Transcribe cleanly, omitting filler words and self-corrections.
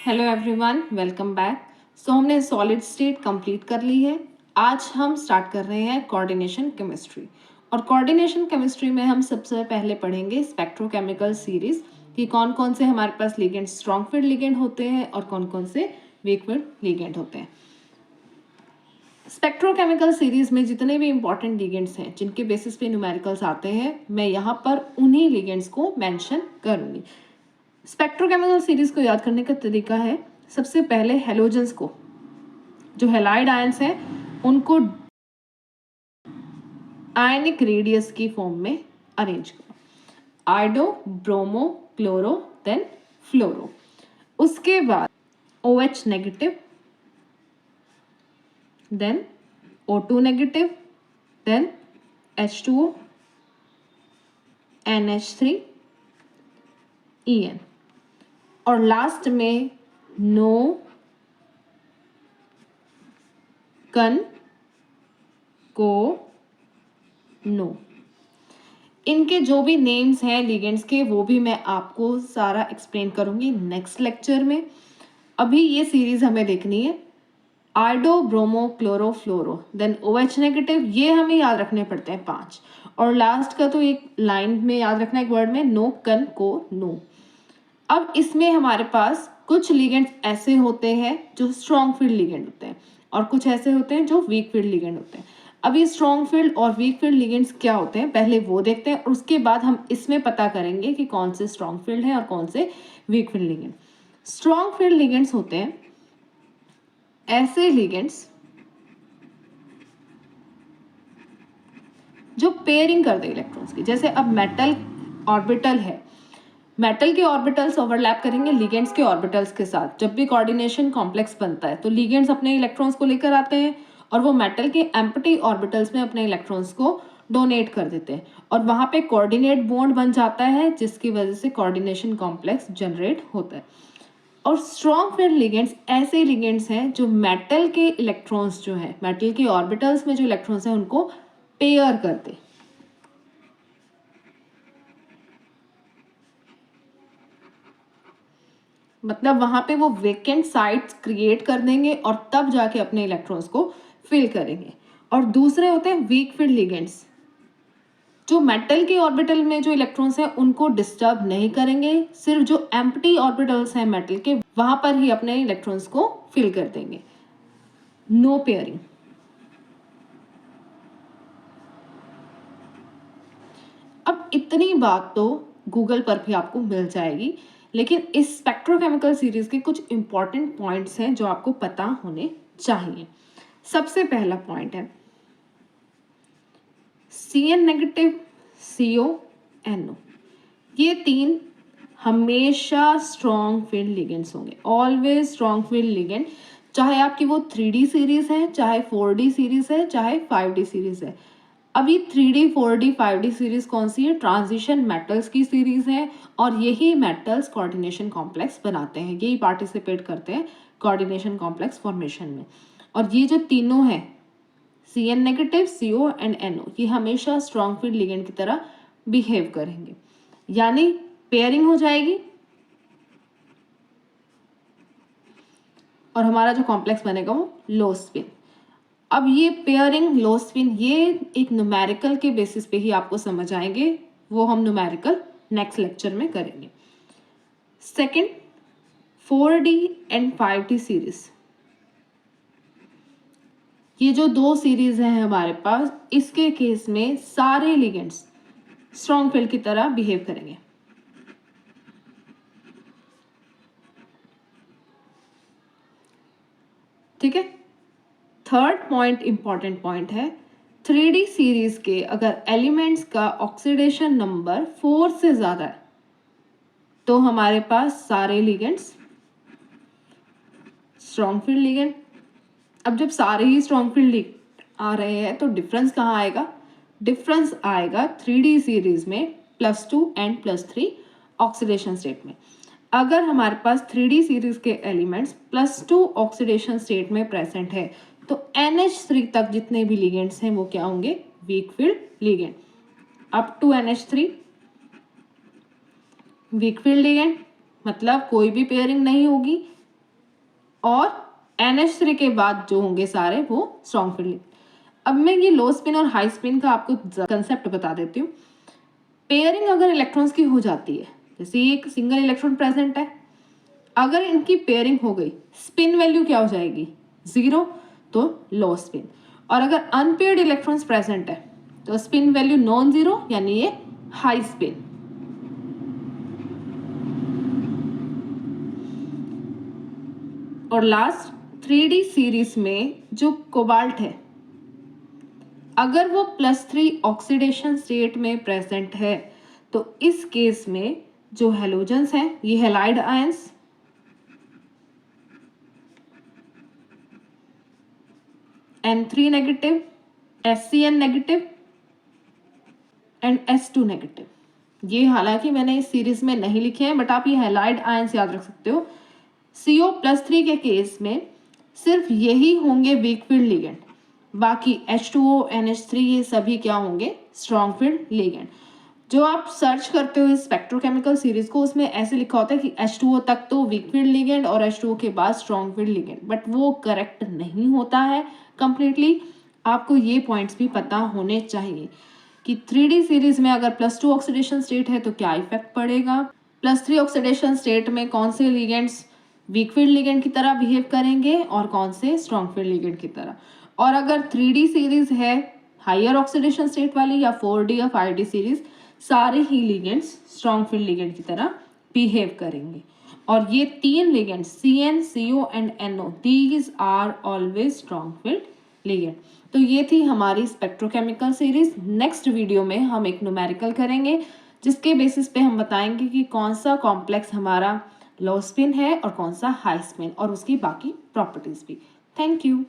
Hello everyone, welcome back. So हमने solid state complete कर ली है। आज हम स्टार्ट कर रहे हैं कोऑर्डिनेशन केमिस्ट्री। और कोऑर्डिनेशन केमिस्ट्री में हम सबसे पहले पढ़ेंगे स्पेक्ट्रोकेमिकल सीरीज कि कौन कौन से हमारे पास लिगेंड स्ट्रॉन्ग फील्ड लिगेंड होते हैं और कौन कौन से वीक फील्ड लिगेंड होते हैं। स्पेक्ट्रोकेमिकल सीरीज में जितने भी इंपॉर्टेंट लिगेंड्स हैं जिनके बेसिस पे न्यूमेरिकल्स आते हैं, मैं यहाँ पर उन्हीं लिगेंड्स को मेंशन करूँगी। स्पेक्ट्रोकेमिकल सीरीज को याद करने का तरीका है, सबसे पहले हेलोजेंस को, जो हेलाइड आयंस हैं, उनको आयनिक रेडियस की फॉर्म में अरेंज करो। Iodo, bromo, chloro, then fluoro. उसके बाद OH negative, then O2 negative, then H2O, NH3, EN, और लास्ट में नो कन को नो। इनके जो भी नेम्स हैं लिगेंड्स के वो भी मैं आपको सारा एक्सप्लेन करूंगी नेक्स्ट लेक्चर में। अभी ये सीरीज हमें देखनी है आयोडो, ब्रोमो, क्लोरो, फ्लोरो, देन OH नेगेटिव। ये हमें याद रखने पड़ते हैं 5, और लास्ट का तो एक लाइन में याद रखना है, एक वर्ड में, नो कन को नो। अब इसमें हमारे पास कुछ लिगेंड्स ऐसे होते हैं जो स्ट्रॉन्ग फील्ड लिगेंड होते हैं और कुछ ऐसे होते हैं जो वीक फील्ड लिगेंड होते हैं। अब ये स्ट्रॉन्ग फील्ड और वीक फील्ड लिगेंड्स क्या होते हैं पहले वो देखते हैं, और उसके बाद हम इसमें पता करेंगे कि कौन से स्ट्रॉन्ग फील्ड हैं और कौन से week field ligand. Strong field ligands होते हैं ऐसे लिगेंड्स जो पेयरिंग कर दे इलेक्ट्रॉन्स की। जैसे अब मेटल ऑर्बिटल है, मेटल के ऑर्बिटल्स ओवरलैप करेंगे लिगेंड्स के ऑर्बिटल्स के साथ। जब भी कोऑर्डिनेशन कॉम्प्लेक्स बनता है तो लिगेंड्स अपने इलेक्ट्रॉन्स को लेकर आते हैं और वो मेटल के एम्प्टी ऑर्बिटल्स में अपने इलेक्ट्रॉन्स को डोनेट कर देते हैं, और वहाँ पे कोऑर्डिनेट बॉन्ड बन जाता है जिसकी वजह से कोऑर्डिनेशन कॉम्प्लेक्स जनरेट होता है। और स्ट्रॉन्ग फील्ड लिगेंड्स ऐसे लिगेंड्स हैं जो मेटल के इलेक्ट्रॉन्स जो है, मेटल के ऑर्बिटल्स में जो इलेक्ट्रॉन्स हैं उनको पेयर करते। मतलब वहां पे वो वेकेंट साइट्स क्रिएट कर देंगे और तब जाके अपने इलेक्ट्रॉन्स को फिल करेंगे। और दूसरे होते हैं वीक फील्ड लिगेंड्स, जो मेटल के ऑर्बिटल में जो इलेक्ट्रॉन्स हैं उनको डिस्टर्ब नहीं करेंगे, सिर्फ जो एम्प्टी ऑर्बिटल्स हैं मेटल के वहां पर ही अपने इलेक्ट्रॉन्स को फिल कर देंगे। No pairing. अब इतनी बात तो गूगल पर भी आपको मिल जाएगी, लेकिन इस स्पेक्ट्रोकेमिकल सीरीज के कुछ इंपॉर्टेंट पॉइंट्स हैं जो आपको पता होने चाहिए। सबसे पहला पॉइंट है Cn नेगेटिव, CO, NO, ये तीन हमेशा स्ट्रॉन्ग फील्ड लिगेंड्स होंगे, ऑलवेज स्ट्रॉन्ग फील्ड लिगेंड, चाहे आपकी वो 3D सीरीज है, चाहे 4D सीरीज है, चाहे 5D सीरीज है। अभी 3D 4D 5D सीरीज कौन सी है? ट्रांजिशन मेटल्स की सीरीज है, और यही मेटल्स कोऑर्डिनेशन कॉम्प्लेक्स बनाते हैं, यही पार्टिसिपेट करते हैं कोऑर्डिनेशन कॉम्प्लेक्स फॉर्मेशन में। और ये जो तीनों हैं Cn negative, CO and NO, ये हमेशा स्ट्रॉन्ग फील्ड लिगेंड की तरह बिहेव करेंगे, यानी पेयरिंग हो जाएगी और हमारा जो कॉम्प्लेक्स बनेगा वो लो स्पिन। अब ये पेयरिंग, लो स्पिन, ये एक न्यूमेरिकल के बेसिस पे ही आपको समझ आएंगे, वो हम न्यूमेरिकल नेक्स्ट लेक्चर में करेंगे। Second, 4D and 5D series, ये जो दो सीरीज हैं हमारे पास, इसके केस में सारे लिगेंड्स स्ट्रॉन्ग फील्ड की तरह बिहेव करेंगे। ठीक है। थर्ड पॉइंट इंपॉर्टेंट पॉइंट है, 3D सीरीज के अगर एलिमेंट्स का ऑक्सीडेशन नंबर 4 से ज्यादा है तो हमारे पास सारे लिगेंड्स स्ट्रॉन्ग फील्ड लिगेंड। अब जब सारे ही स्ट्रॉन्ग फील्ड आ रहे हैं तो डिफरेंस कहाँ आएगा? डिफरेंस आएगा 3D सीरीज में +2 एंड +3 ऑक्सीडेशन स्टेट में। अगर हमारे पास 3D सीरीज के एलिमेंट्स +2 ऑक्सीडेशन स्टेट में प्रेजेंट है तो NH3 तक जितने भी लिगेंड्स हैं वो क्या होंगे? Weak field ligand. Up to NH3 weak field ligand, मतलब कोई भी पेयरिंग नहीं होगी, और NH3 के बाद जो होंगे सारे वो स्ट्रॉन्ग फील्ड लिगेंड। अब मैं ये लो स्पिन और हाई स्पिन का आपको कंसेप्ट बता देती हूँ। पेयरिंग अगर इलेक्ट्रॉन्स की हो जाती है, जैसे एक सिंगल इलेक्ट्रॉन प्रेजेंट है, अगर इनकी पेयरिंग हो गई, स्पिन वैल्यू क्या हो जाएगी, 0, तो लो स्पिन। और अगर अनपेयर्ड इलेक्ट्रॉन्स प्रेजेंट है तो स्पिन वैल्यू नॉन जीरो, यानी ये हाई स्पिन। और लास्ट 3D सीरीज में जो कोबाल्ट है, अगर वो +3 ऑक्सीडेशन स्टेट में प्रेजेंट है तो इस केस में जो हेलोजन्स हैं, ये halide ions, N3 negative, SCN negative and S2 negative, ये हालांकि मैंने इस सीरीज में नहीं लिखे हैं, बट आप ये हैलाइड आयंस याद रख सकते हो। CO+3 के केस में सिर्फ यही होंगे वीक फील्ड लिगेंड, बाकी H2O, NH3 ये सभी क्या होंगे, स्ट्रॉन्ग फील्ड लिगेंड। जो आप सर्च करते हो इस स्पेक्ट्रोकेमिकल सीरीज को, उसमें ऐसे लिखा होता है कि H2O तक तो वीक फील्ड लिगेंड और H2O के बाद स्ट्रॉन्ग फील्ड लिगेंड, बट वो करेक्ट नहीं होता है कंप्लीटली। आपको ये पॉइंट्स भी पता होने चाहिए कि 3D सीरीज में अगर +2 ऑक्सीडेशन स्टेट है तो क्या इफेक्ट पड़ेगा, +3 ऑक्सीडेशन स्टेट में कौन से लिगेंड्स वीक फील्ड लिगेंड की तरह बिहेव करेंगे और कौन से स्ट्रॉन्ग फील्ड लिगेंड की तरह। और अगर 3D सीरीज है हायर ऑक्सीडेशन स्टेट वाली, या 4D या 5D सीरीज, सारे ही लिगेंड्स स्ट्रॉन्ग फील्ड लिगेंड की तरह बिहेव करेंगे। और ये 3 ligands CN, CO and NO, these are always strong field ligand. तो ये थी हमारी स्पेक्ट्रोकेमिकल सीरीज। नेक्स्ट वीडियो में हम एक न्यूमेरिकल करेंगे, जिसके बेसिस पे हम बताएंगे कि कौन सा कॉम्प्लेक्स हमारा लो स्पिन है और कौन सा हाई स्पिन, और उसकी बाकी प्रॉपर्टीज भी। Thank you.